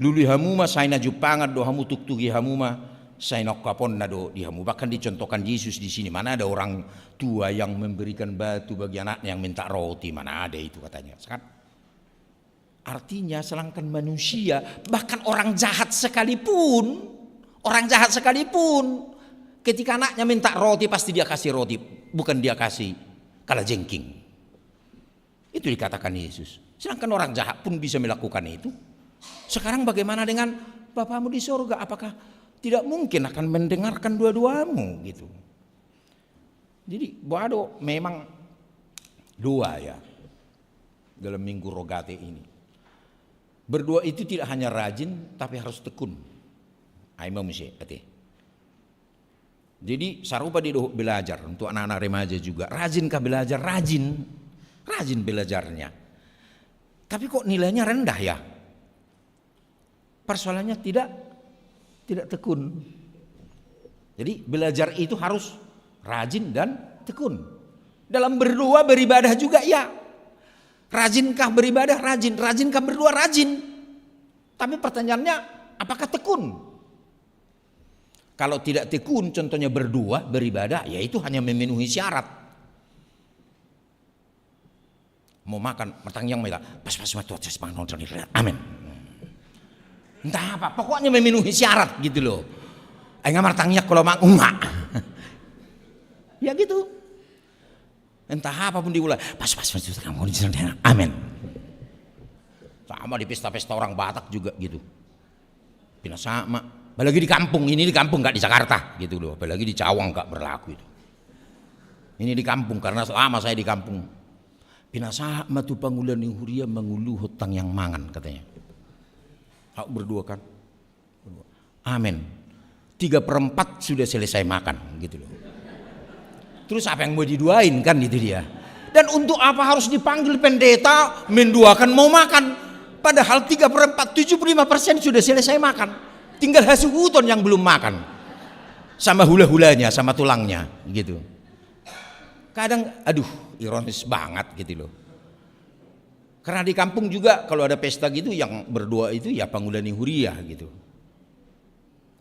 luli hamu ma sayna jupangat do hamu tuktugi hamu ma sayna kapon na do dihamu. Bahkan dicontohkan Yesus di sini, mana ada orang tua yang memberikan batu bagi anaknya yang minta roti, mana ada itu katanya. Kan? Artinya selangkan manusia, bahkan orang jahat sekalipun, ketika anaknya minta roti pasti dia kasih roti, bukan dia kasih kalajengking. Itu dikatakan Yesus. Sedangkan orang jahat pun bisa melakukan itu. Sekarang bagaimana dengan Bapamu di surga? Apakah tidak mungkin akan mendengarkan dua-duamu gitu? Jadi Boado memang dua ya dalam Minggu Rogate ini. Berdua itu tidak hanya rajin tapi harus tekun. Aima mesti ate. Jadi sarupa di belajar untuk anak-anak remaja juga. Rajinkah belajar? Rajin belajarnya. Tapi kok nilainya rendah ya? Persoalannya tidak tekun. Jadi belajar itu harus rajin dan tekun. Dalam berdua beribadah juga ya. Rajinkah beribadah? Rajin. Rajinkah berdua? Rajin. Tapi pertanyaannya, apakah tekun? Kalau tidak tekun, contohnya berdua beribadah, ya itu hanya memenuhi syarat. Mau makan, matang yang mereka, pas amin. Entah apa, pokoknya memenuhi syarat gitu loh. Ayo martangnya kalau mak umak. Ya gitu. Entah apapun diulai, pas kamu di sana, amin. Sama di pesta-pesta orang Batak juga gitu. Bina sama, apalagi di kampung, ini di kampung nggak di Jakarta gitu loh, apalagi di Cawang nggak berlaku itu. Ini di kampung karena selama saya di kampung. Bina sama tuh panggulan yang huria mengulu hutang yang mangan katanya. Aku berdua kan, amin. 3/4 sudah selesai makan gitu loh. Terus apa yang mau diduain kan itu dia. Dan untuk apa harus dipanggil pendeta menduakan mau makan? Padahal 3/4, 75% sudah selesai makan. Tinggal hasil huton yang belum makan. Sama hula-hulanya, sama tulangnya gitu. Kadang aduh ironis banget gitu loh. Karena di kampung juga kalau ada pesta gitu yang berdua itu ya panggulani huria gitu.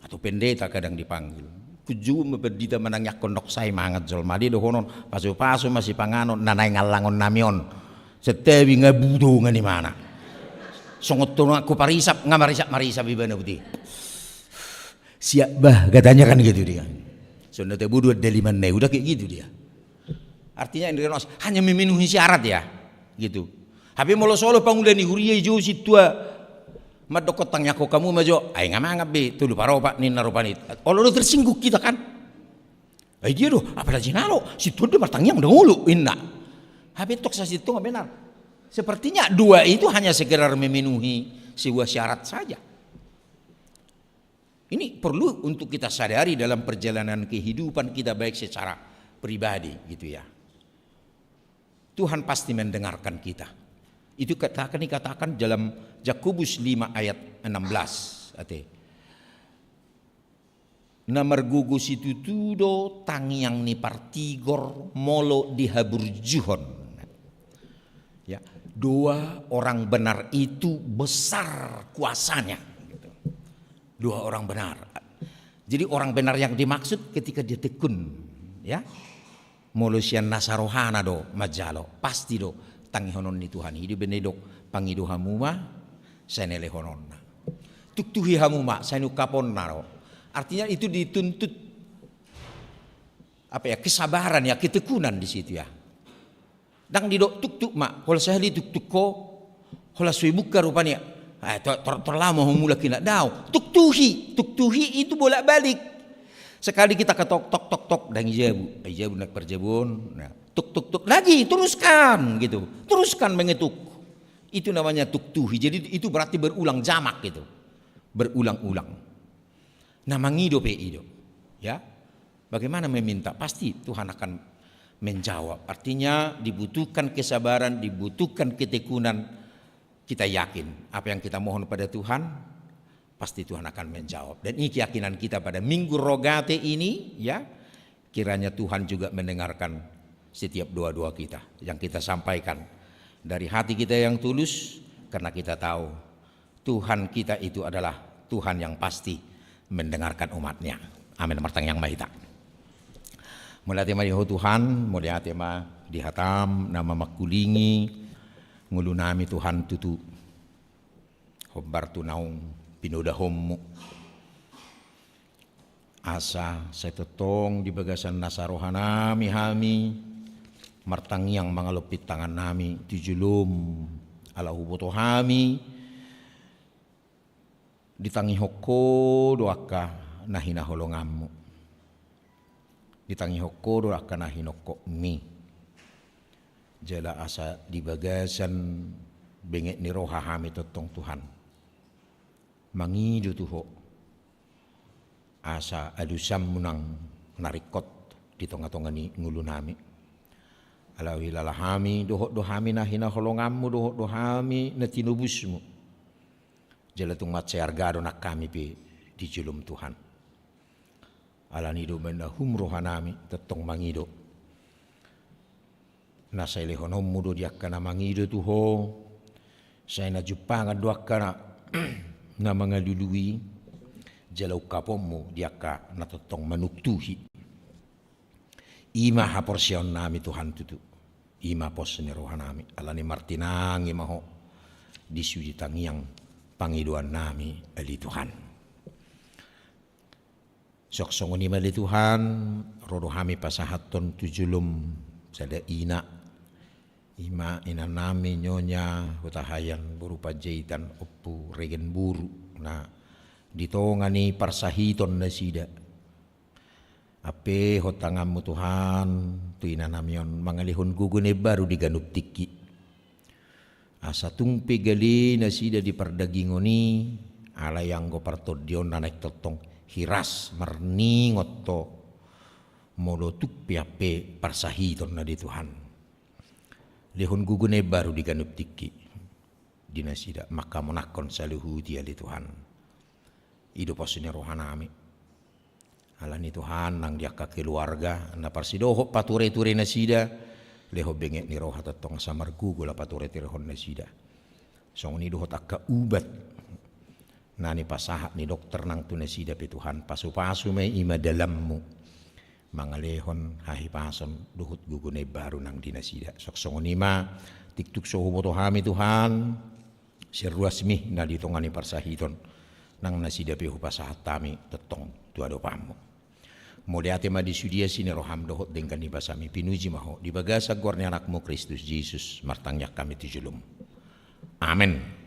Atau pendeta kadang dipanggil. Kuju mebedita menangyak kondok saya mangat jol madi dohonon pasu-pasu masih panganon nanay ngalangon namion setewi ngabudo ngani mana songot tono aku parisap ngamarisap ibana putih siap bah katanya kan gitu dia sonda tebudu deliman nih udah kayak gitu dia artinya Indrianos hanya memenuhi syarat ya gitu tapi molo solo pangulani huria jo situa madokot tangnya kok kamu majo ay ngamangap be tulu paropa nina ropanit olo tersinggung kita kan ay dia doh apalagi nalo si tuh martangnya udah ngulu inna habis tok sa situ nggak benar sepertinya dua itu hanya sekedar memenuhi sebuah syarat saja. Ini perlu untuk kita sadari dalam perjalanan kehidupan kita baik secara pribadi gitu ya. Tuhan pasti mendengarkan kita. Itu dikatakan dalam Yakobus 5 ayat 16. Namargugus itu tudo tangiang ni partigor molo dihaburjuhon. Ya, dua orang benar itu besar kuasanya. Dua orang benar. Jadi orang benar yang dimaksud ketika dia tekun, ya. Molusian nasarohana do majalo pasti do. Tangihonon ni Tuhan hidup benedok pangido hamuma senele hononna tuktuhi hamuma senu kapon naro artinya itu dituntut apa ya kesabaran ya ketekunan di situ ya dang didok tuk mak kalau saya di tuk ko kalau saya buka rupanya terlama humula kina dau tuktuhi itu bolak balik sekali kita ketok tok dan ijabu nak perjebun nah tuk lagi teruskan gitu teruskan mengetuk itu namanya tuktuhi jadi itu berarti berulang jamak gitu berulang-ulang nah mangido ido ya bagaimana meminta pasti Tuhan akan menjawab artinya dibutuhkan kesabaran dibutuhkan ketekunan kita yakin apa yang kita mohon pada Tuhan pasti Tuhan akan menjawab dan ini keyakinan kita pada Minggu Rogate ini ya kiranya Tuhan juga mendengarkan setiap doa-doa kita yang kita sampaikan dari hati kita yang tulus karena kita tahu Tuhan kita itu adalah Tuhan yang pasti mendengarkan umatnya. Amin. Martang yang mahita. Mulai tema di Tuhan, mulai tema dihatam nama makulingi ngulunami Tuhan tutu Hobbar tunaung pinudahommu. Asa setetong di bagasan nasa rohanami hami martangiang mga lupit tangan nami tijulum ala huboto hami ditangi hoko doaka nahina holongammu ditangi hoko doaka nahinoko mi jala asa di bagasan bengek ni roha hami totong Tuhan mangidu tuho asa adusam munang narikot di tonga-tonga ni ngulu nami alawi lalahami dohok dohami na hinaholongammu dohok dohami na tinubusmu jala tungmat seargado nak kami pi di julum Tuhan ala nido benda humrohanami tetong mangido na sa ilehonom mudo diakana mangido tuho saya na jupangan doakana na mga lului jalau kapommu diaka na tetong manuktuhi ima haporsion nami Tuhan tutu ima pos ni rohanami alani martinangi maho disudi tangiang pangiduan nami ali Tuhan sok songoni mali Tuhan rodo hami pasahaton tujulum sada ina ima ina nami nyonya hutahayan berupa jahitan opu regen buru na ditongani parsahiton na sida ape hotangammu Tuhan tu ina namion mangalihon gugune baru diganup tiki asa tungpe gali na sida di pardagingoni ala yang go partodion na naik totong hiras marningot to modo tukpi ape parsahiton na di Tuhan lihon gugune baru diganup tiki dina sida maka monakon saluhu dia di Tuhan hidup posini rohanami alani Tuhan nang diaka keluarga na parsidoho pature-ture na sida leho bengek ni roha tatong samar gugula pature-ture hon na sida song ni dohot akka ubat nani pasaha ni dokter nang tu na sida pe Tuhan pasu-pasu may ima dalammu mangalehon hahi pason duhut gugune baru nang dinasida sok songonima tiktuk sohumoto hami Tuhan sirruasmi na ditongani parsahiton nang nasida pehu pasahat tami tetong tuado pamu modeate ma disudia sini roham dohot dengkan ibasami pinuji maho di bagasa gorni anakmu Kristus Yesus martangyak kami tujulum amin.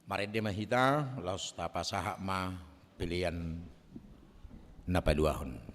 Marede mahita laos tapasaha ma pilihan napaduahon.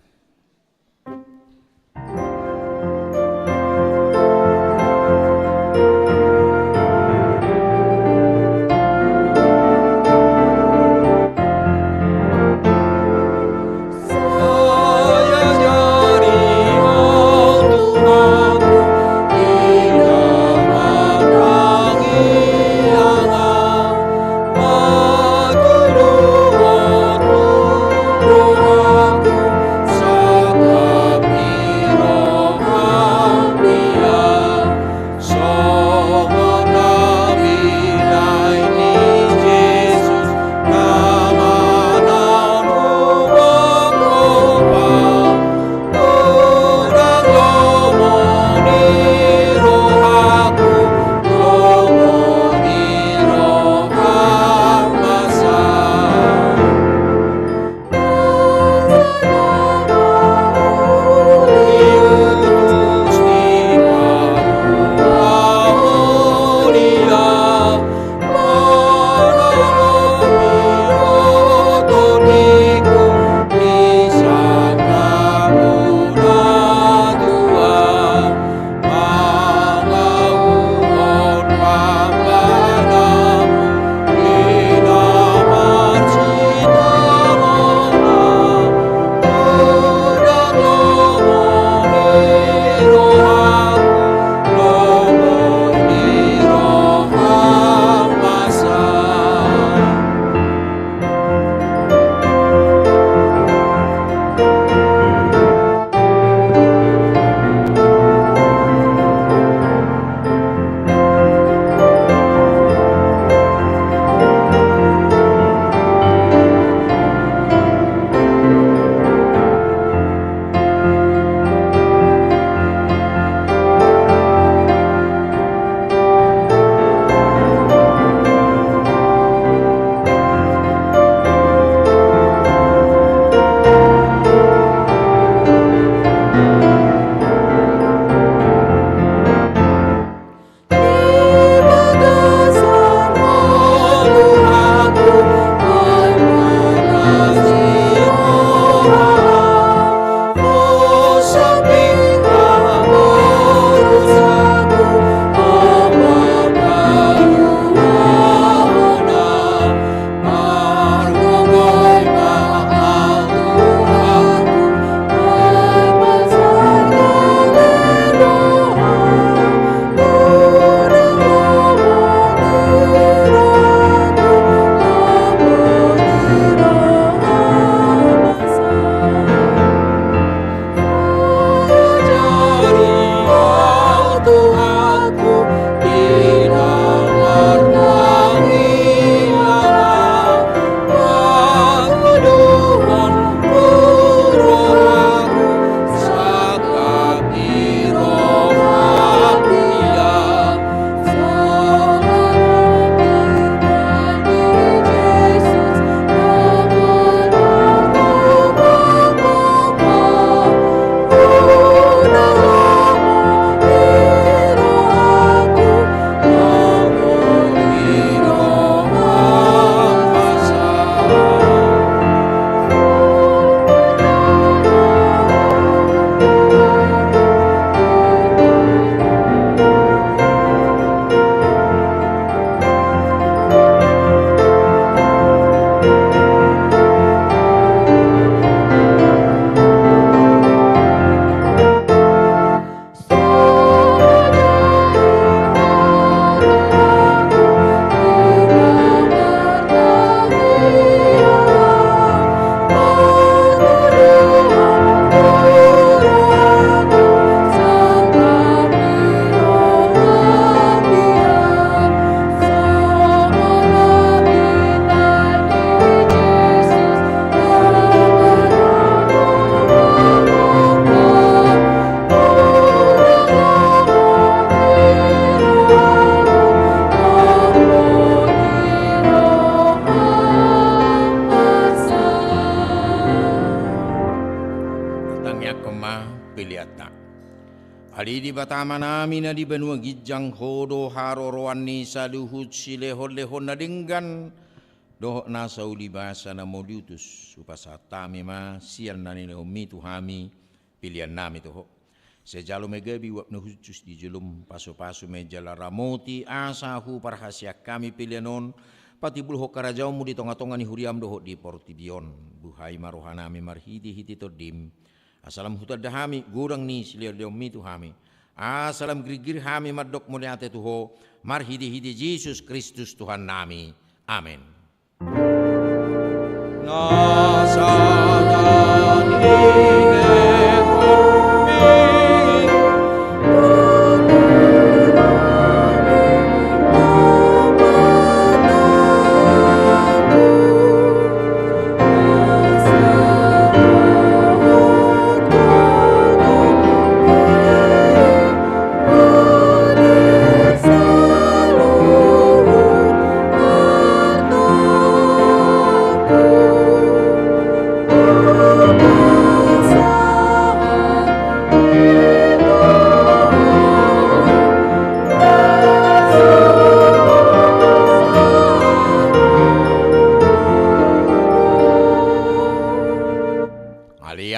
pilihatna. Ali di batama nami na di benua gijang hodo haroroan ni saduhut silehon-lehon na dinggan doh na sauli basa na modiutus upasatami ma sian na nilehomi tuhami pilihan nami toho. Sejalo megabi wap na hucus di jelum paso-paso meja laramoti asahu parhasia kami pilihanon pati bulho karajaumu di tonga-tonga ni huriam doho di portibion buhai marohanami marhiti-hiti todim. Asalam hutadahami gurang ni siliomi tuhami. Asalam grigir hami madok muliate tuho marhidi-hidi Yesus Kristus Tuhan nami. Amin.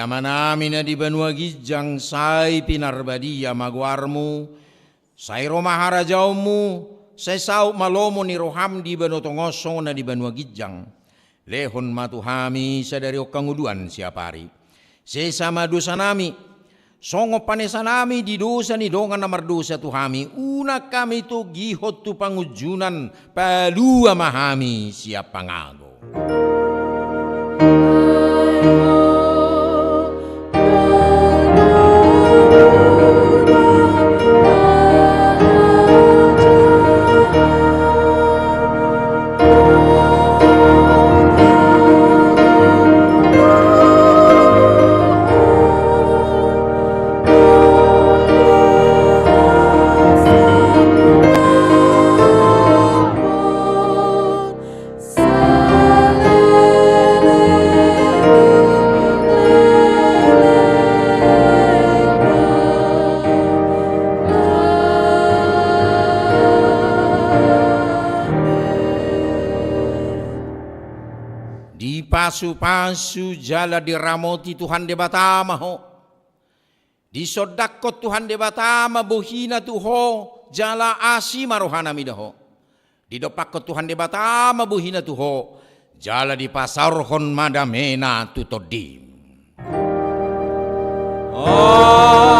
Manami na di benua gijang say pinarbadia magwarmu say romahara jaumu say sau malomo ni roham di benua tongosong na di benua gijang lehon matuhami sadari okanguduan siapari sesama dosa nami songo panesa nami di dosa ni dongan na mardosa tuhami una kami tu gihot tu pangujunan palua mahami siap pangago. Pasu-pasu jala diramoti Tuhan de batama ho. Di sodakot Tuhan de batama bohina tuho jala asi marohana midaho. Di dopakot Tuhan de batama bohina tuho jala di pasarhon madamena tutodim. Oh